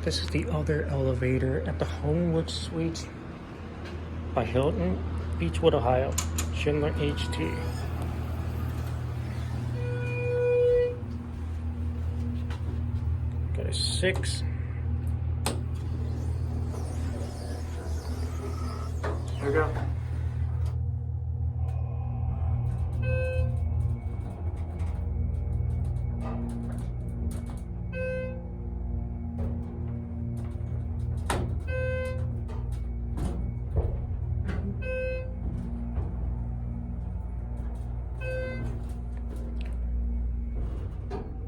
This is the other elevator at the Homewood Suite by Hilton, Beachwood, Ohio. Schindler HT. Got a 6. Here we go.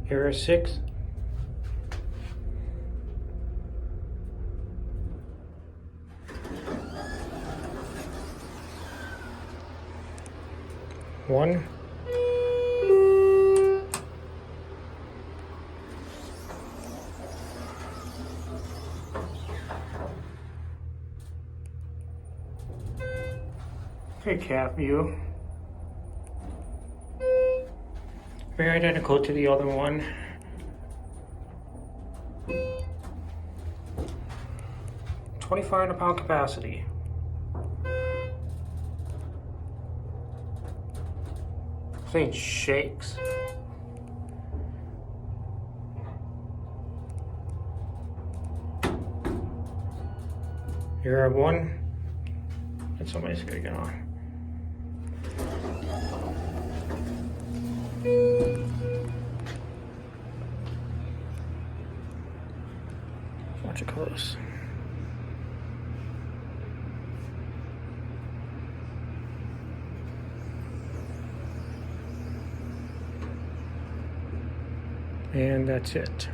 Here are 6. One. Okay, cap view. Very identical to the other one. £2,500 capacity. Thing shakes. Here are 1. And somebody's gonna get on. Watch it close. And that's it.